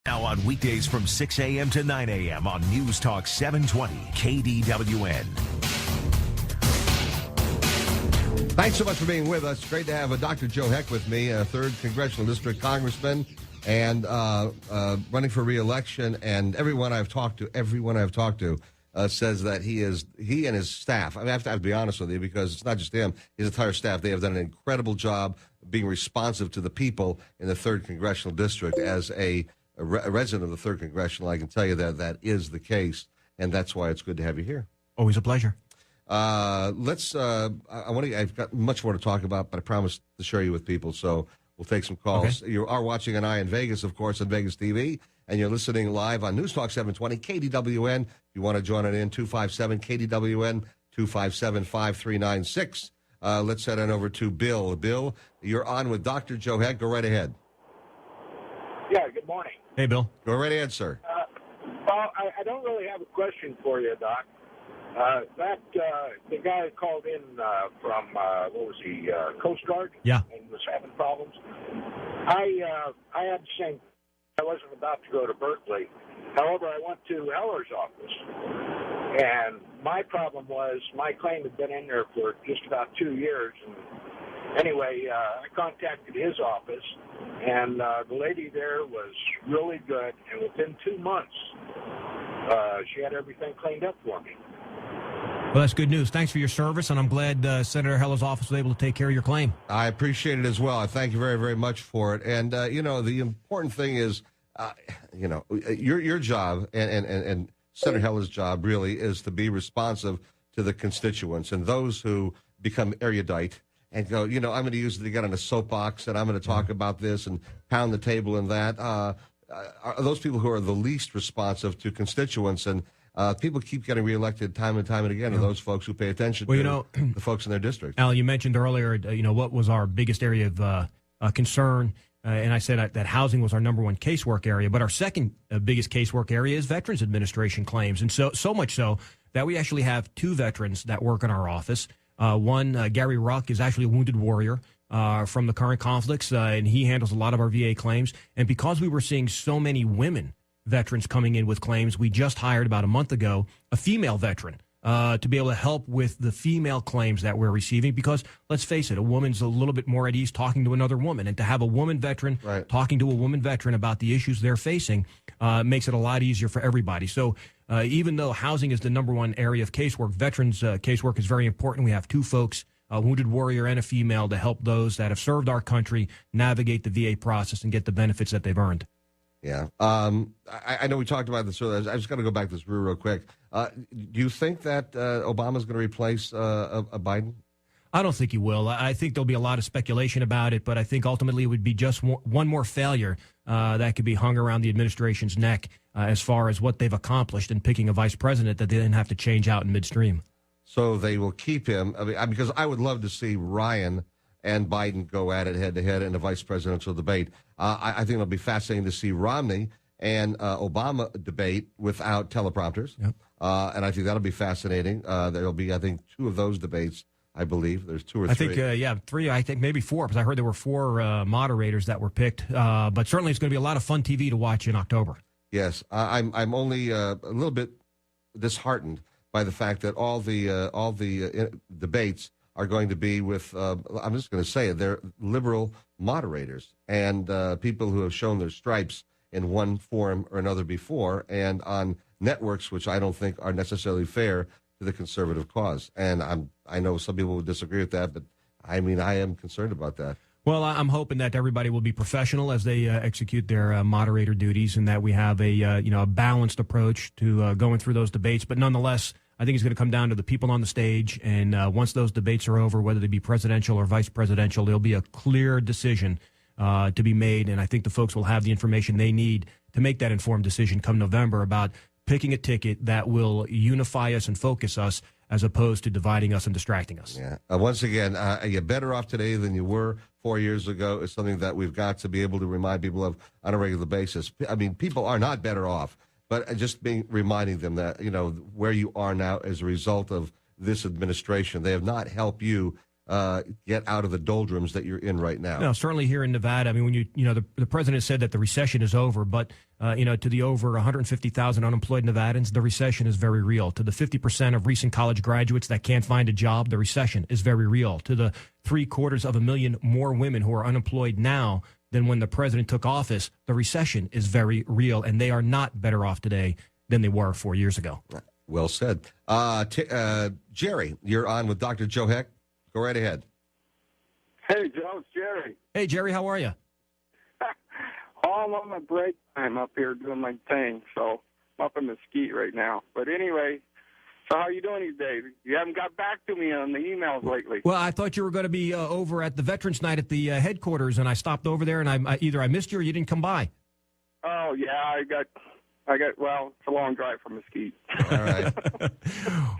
Now on weekdays from 6 a.m. to 9 a.m. on News Talk 720 KDWN. Thanks so much for being with us. Great to have Dr. Joe Heck with me, a 3rd Congressional District Congressman and running for re-election. And everyone I've talked to says that he and his staff, I mean, I have to be honest with you, because it's not just him, his entire staff, they have done an incredible job being responsive to the people in the 3rd Congressional District. As a resident of the 3rd Congressional, I can tell you that is the case, and that's why it's good to have you here. Always a pleasure. I've got much more to talk about, but I promised to share you with people, so we'll take some calls. Okay. You are watching an eye in Vegas, of course, on Vegas TV, and you're listening live on News Talk 720 KDWN. If you want to join it in, 257 KDWN, 257-5396. Let's head on over to Bill. Bill, you're on with Dr. Joe Heck. Go right ahead. Yeah, good morning. Hey, Bill. Go right ahead, sir. Well, I don't really have a question for you, Doc. The guy called in from, Coast Guard? Yeah. And was having problems. I had the same. I wasn't about to go to Berkeley. However, I went to Heller's office. And my problem was my claim had been in there for just about 2 years. And anyway, I contacted his office, and the lady there was really good. And within 2 months, she had everything cleaned up for me. Well, that's good news. Thanks for your service, and I'm glad Senator Heller's office was able to take care of your claim. I appreciate it as well. I thank you very, very much for it. And, the important thing is, your job and Senator Heller's job really is to be responsive to the constituents and those who become erudite and go, I'm going to use it to get on a soapbox and I'm going to talk about this and pound the table and that. Are those people who are the least responsive to constituents, and people keep getting reelected time and time and again, are those folks who pay attention to the folks in their district. Al, you mentioned earlier, what was our biggest area of concern, and I said that housing was our number one casework area, but our second biggest casework area is Veterans Administration claims, and so much so that we actually have 2 veterans that work in our office. One, Gary Ruck, is actually a wounded warrior from the current conflicts, and he handles a lot of our VA claims. And because we were seeing so many women veterans coming in with claims, we just hired about a month ago a female veteran to be able to help with the female claims that we're receiving, because let's face it, a woman's a little bit more at ease talking to another woman, and to have a woman veteran talking to a woman veteran about the issues they're facing makes it a lot easier for everybody. So even though housing is the number one area of casework, veterans casework is very important. We have 2 folks, a wounded warrior and a female, to help those that have served our country navigate the VA process and get the benefits that they've earned. Yeah. I know we talked about this earlier. I just got to go back to this real quick. Do you think that Obama's going to replace Biden? I don't think he will. I think there'll be a lot of speculation about it, but I think ultimately it would be just one more failure that could be hung around the administration's neck as far as what they've accomplished in picking a vice president that they didn't have to change out in midstream. So they will keep him. Because I would love to see Ryan and Biden go at it head-to-head in a vice presidential debate. I think it'll be fascinating to see Romney and Obama debate without teleprompters. Yep. And I think that'll be fascinating. There'll be, I think, 2 of those debates, I believe. There's 2 or 3. I think, 3. I think maybe 4, because I heard there were 4 moderators that were picked. But certainly it's going to be a lot of fun TV to watch in October. Yes. I'm only a little bit disheartened by the fact that all the debates are going to be with, I'm just going to say it, they're liberal moderators and people who have shown their stripes in one form or another before, and on networks which I don't think are necessarily fair to the conservative cause. And I know some people would disagree with that, but I am concerned about that. Well, I'm hoping that everybody will be professional as they execute their moderator duties, and that we have a balanced approach to going through those debates. But nonetheless, I think it's going to come down to the people on the stage, and once those debates are over, whether they be presidential or vice presidential, there'll be a clear decision to be made, and I think the folks will have the information they need to make that informed decision come November about picking a ticket that will unify us and focus us as opposed to dividing us and distracting us. Yeah. Once again, you're better off today than you were 4 years ago. It's something that we've got to be able to remind people of on a regular basis. People are not better off, but just reminding them that, where you are now as a result of this administration. They have not helped you get out of the doldrums that you're in right now. No, certainly here in Nevada. I mean, when the president said that the recession is over, but to the over 150,000 unemployed Nevadans, the recession is very real. To the 50% of recent college graduates that can't find a job, the recession is very real. To the 750,000 more women who are unemployed now than when the president took office, the recession is very real, and they are not better off today than they were 4 years ago. Well said. Jerry, you're on with Dr. Joe Heck. Go right ahead. Hey, Joe, it's Jerry. Hey, Jerry, how are you? I'm on my break time up here doing my thing, so I'm up in Mesquite right now. But anyway, so how are you doing these days? You haven't got back to me on the emails lately. Well, I thought you were going to be over at the Veterans Night at the headquarters, and I stopped over there, and either I missed you or you didn't come by. Oh, yeah, I got. Well, it's a long drive from Mesquite. All right.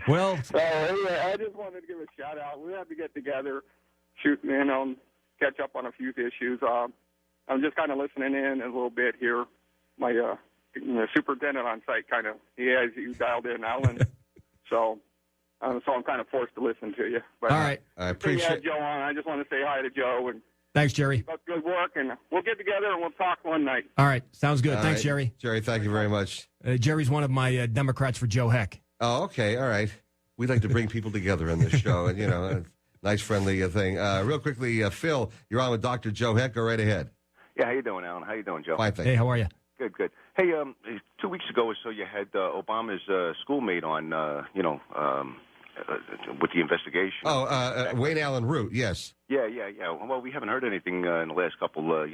Well, so anyway, I just wanted to give a shout out. We have to get together, catch up on a few issues. I'm just kind of listening in a little bit here. My superintendent on site he has you dialed in, Alan. so I'm kind of forced to listen to you. But, all right. I appreciate Joe on. I just want to say hi to Joe and. Thanks, Jerry. Keep up good work, and we'll get together and we'll talk one night. All right. Sounds good. All Thanks, right. Jerry. Jerry, thank you very much. Jerry's one of my Democrats for Joe Heck. Oh, okay. All right. We like to bring people together in this show, and, a nice, friendly thing. Real quickly, Phil, you're on with Dr. Joe Heck. Go right ahead. Yeah, how you doing, Alan? How you doing, Joe? Fine, thank Hey, you. how are you? Good. Hey, 2 weeks ago or so, you had Obama's schoolmate on, with the investigation. Oh, Wayne Allen Root, yes. Yeah. Well, we haven't heard anything in the last couple,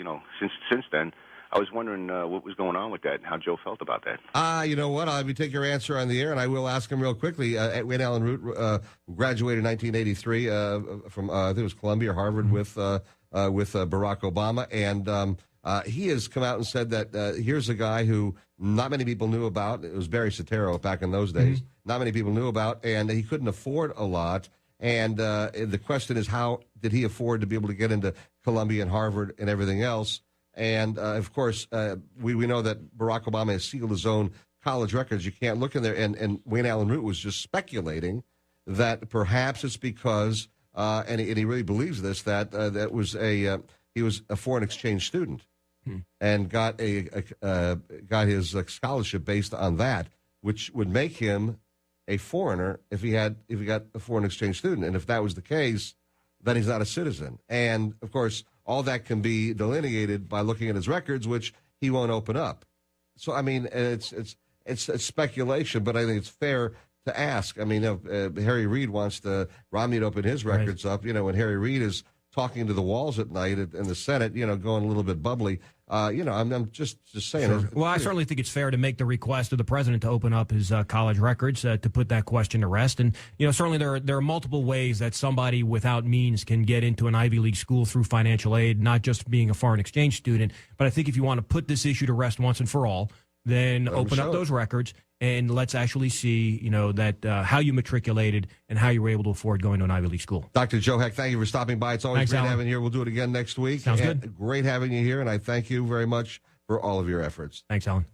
since then. I was wondering what was going on with that and how Joe felt about that. You know what? I'll take your answer on the air, and I will ask him real quickly. Wayne Allen Root graduated in 1983 from, I think it was Columbia or Harvard with Barack Obama, and he has come out and said that here's a guy who not many people knew about. It was Barry Soetoro back in those days. Mm-hmm. Not many people knew about, and he couldn't afford a lot. And the question is, how did he afford to be able to get into Columbia and Harvard and everything else? And, of course, we know that Barack Obama has sealed his own college records. You can't look in there. And Wayne Allen Root was just speculating that perhaps it's because, and he really believes this, that he was a foreign exchange student and got his scholarship based on that, which would make him a foreigner if he got a foreign exchange student. And if that was the case, then he's not a citizen. And, of course, all that can be delineated by looking at his records, which he won't open up. So, I mean, it's speculation, but I think it's fair to ask. I mean, Harry Reid wants Romney to open his records up. When Harry Reid is talking to the walls at night in the Senate, going a little bit bubbly. I'm just saying. Sure. Well, I certainly think it's fair to make the request of the president to open up his college records to put that question to rest. And, certainly there are multiple ways that somebody without means can get into an Ivy League school through financial aid, not just being a foreign exchange student. But I think if you want to put this issue to rest once and for all, then open up those records and let's actually see, that how you matriculated and how you were able to afford going to an Ivy League school. Dr. Joe Heck, thank you for stopping by. It's always Thanks, great Alan. having you here. We'll do it again next week. Sounds good. Great having you here, and I thank you very much for all of your efforts. Thanks, Alan.